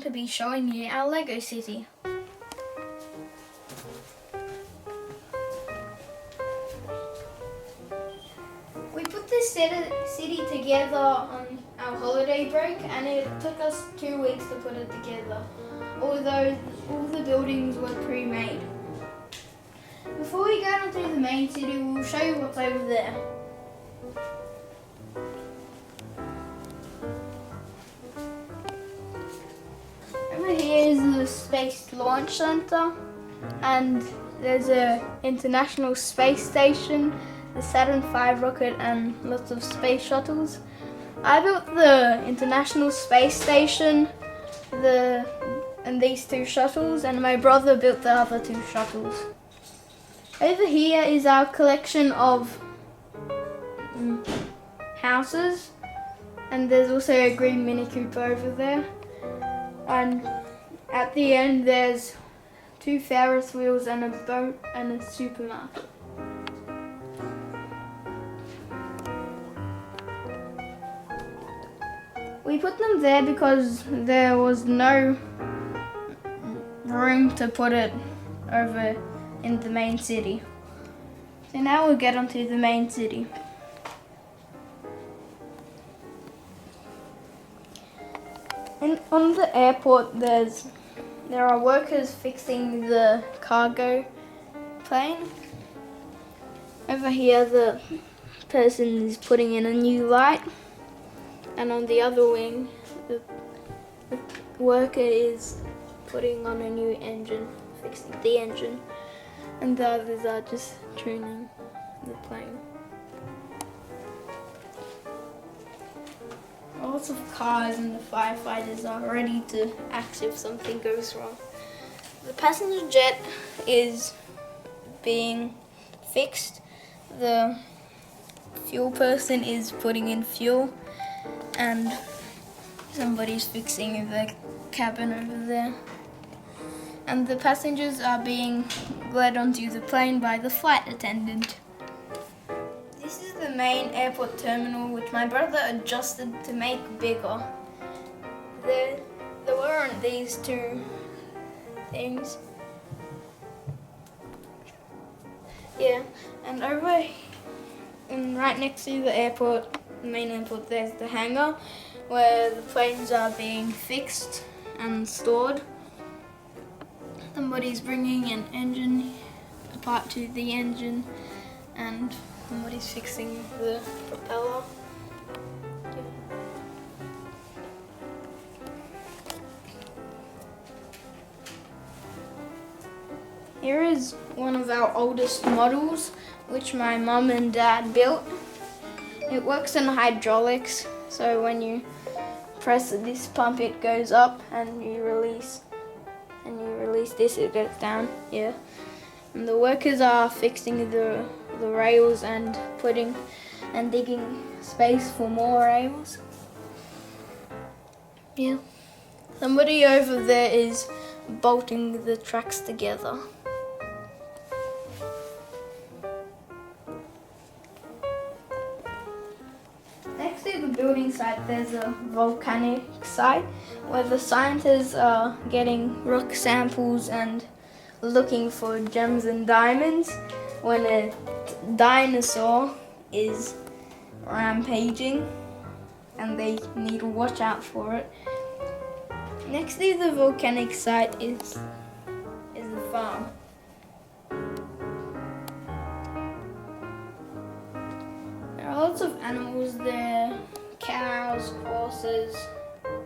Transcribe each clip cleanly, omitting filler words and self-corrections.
to be showing you our Lego city. We put this city together on our holiday break, and it took us 2 weeks to put it together, although all the buildings were pre-made. Before we go onto the main city, we'll show you what's over there. Over here is the Space Launch Center, and there's an International Space Station, the Saturn V rocket, and lots of space shuttles. I built the International Space Station, and these 2 shuttles, and my brother built the other 2 shuttles. Over here is our collection of houses, and there's also a green Mini Cooper over there. And at the end there's 2 Ferris wheels and a boat and a supermarket. We put them there because there was no room to put it over in the main city. So now we'll get onto the main city. On the airport there are workers fixing the cargo plane. Over here the person is putting in a new light, and on the other wing the worker is putting on a new engine, fixing the engine, and the others are just tuning the plane. Lots of cars and the firefighters are ready to act if something goes wrong. The passenger jet is being fixed. The fuel person is putting in fuel, and somebody's fixing the cabin over there. And the passengers are being led onto the plane by the flight attendant. This is the main airport terminal, which my brother adjusted to make bigger. There weren't these 2 things. Yeah, and right next to the airport, the main airport, there's the hangar where the planes are being fixed and stored. Somebody's bringing an engine, a part to the engine, and somebody's fixing the propeller. Here is one of our oldest models, which my mum and dad built. It works in hydraulics, so when you press this pump it goes up, and you release this, it goes down. Yeah. And the workers are fixing the rails and digging space for more rails. Yeah. Somebody over there is bolting the tracks together. Next to the building site there's a volcanic site where the scientists are getting rock samples and looking for gems and diamonds when a dinosaur is rampaging, and they need to watch out for it. Next to the volcanic site is the farm. There are lots of animals there: cows, horses,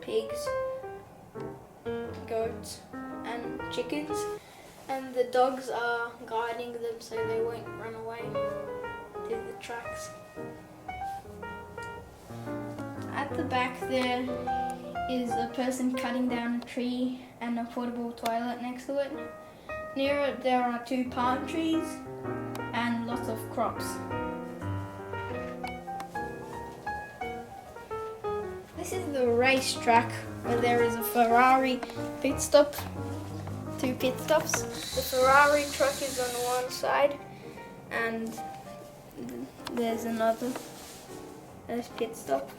pigs, goats, and chickens. And the dogs are guiding them so they won't run away to the tracks. At the back there is a person cutting down a tree and a portable toilet next to it. Near it there are 2 palm trees and lots of crops. This is the racetrack where there is a Ferrari pit stop. 2 pit stops. The Ferrari truck is on one side, and there's another pit stop.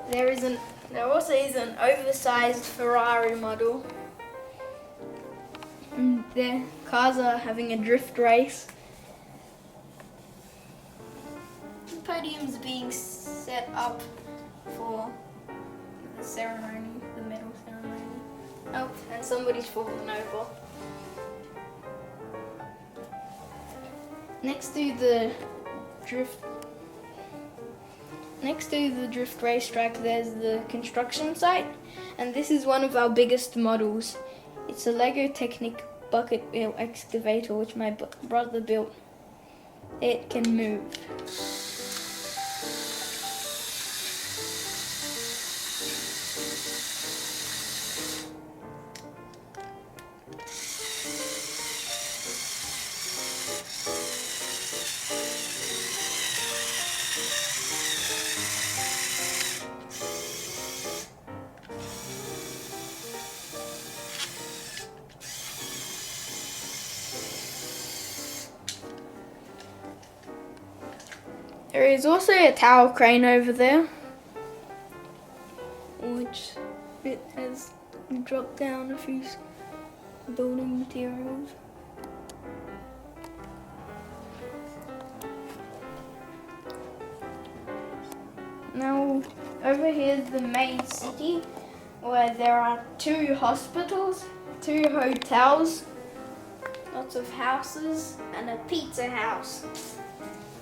There is There also is an oversized Ferrari model. And their cars are having a drift race. The podium's being set up for the ceremony, the medal ceremony. Oh, and somebody's fallen over. Next to the drift racetrack, there's the construction site, and this is one of our biggest models. It's a Lego Technic bucket wheel excavator which my brother built. It can move. There is also a tower crane over there, which it has dropped down a few building materials. Now over here is the main city, where there are 2 hospitals, 2 hotels, lots of houses, and a pizza house.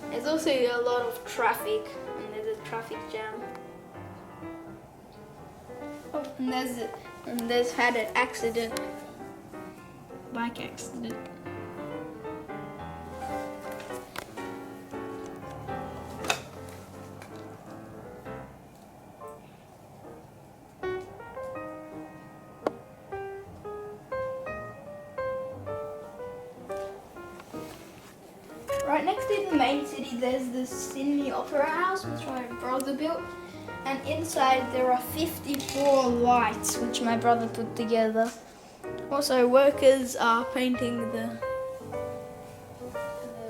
There's also a lot of traffic, and there's a traffic jam. Oh, and there's had an accident, bike accident. Right next to the main city, there's the Sydney Opera House, which my brother built. And inside there are 54 lights, which my brother put together. Also, workers are painting the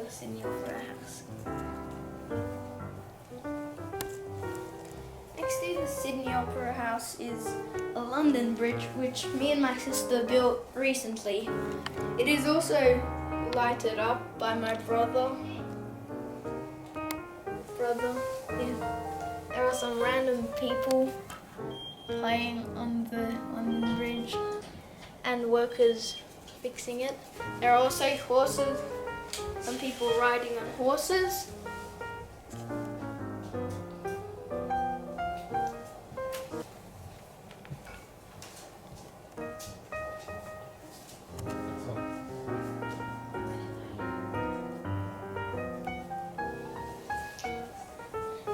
Sydney Opera House. Next to the Sydney Opera House is a London Bridge, which me and my sister built recently. It is also lighted up by my brother. Yeah. There are some random people playing on the London Bridge and workers fixing it. There are also horses, some people riding on horses.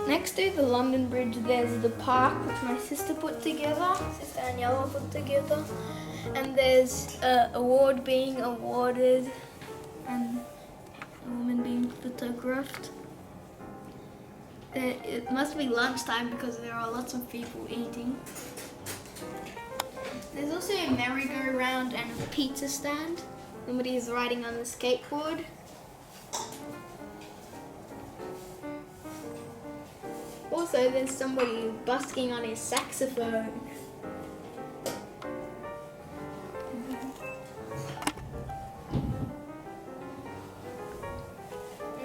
Next to the London Bridge, there's the park, which my sister put together, sister Daniela put together, and there's an award being awarded and a woman being photographed. It must be lunchtime because there are lots of people eating. There's also a merry-go-round and a pizza stand. Somebody is riding on the skateboard. Also, there's somebody busking on his saxophone.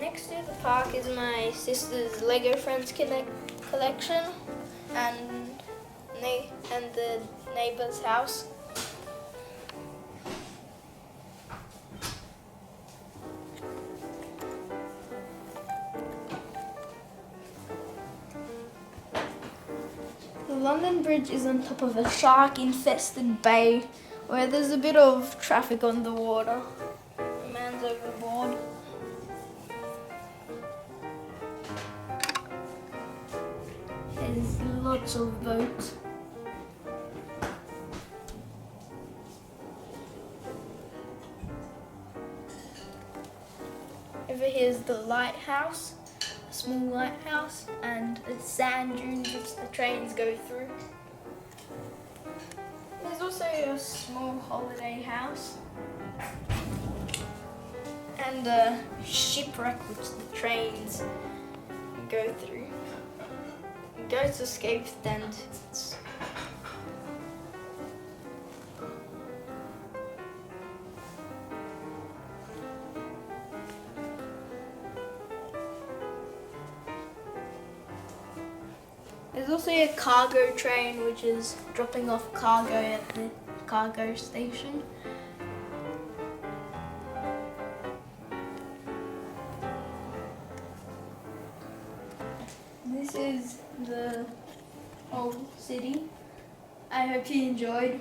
Next to the park is my sister's Lego Friends collection and the neighbor's house. The London Bridge is on top of a shark-infested bay where there's a bit of traffic on the water. A man's overboard. There's lots of boats. Over here's the lighthouse. Small lighthouse and a sand dune which the trains go through. There's also a small holiday house and a shipwreck which the trains go through. Ghost escaped and it's There's also a cargo train which is dropping off cargo at the cargo station. This is the old city. I hope you enjoyed.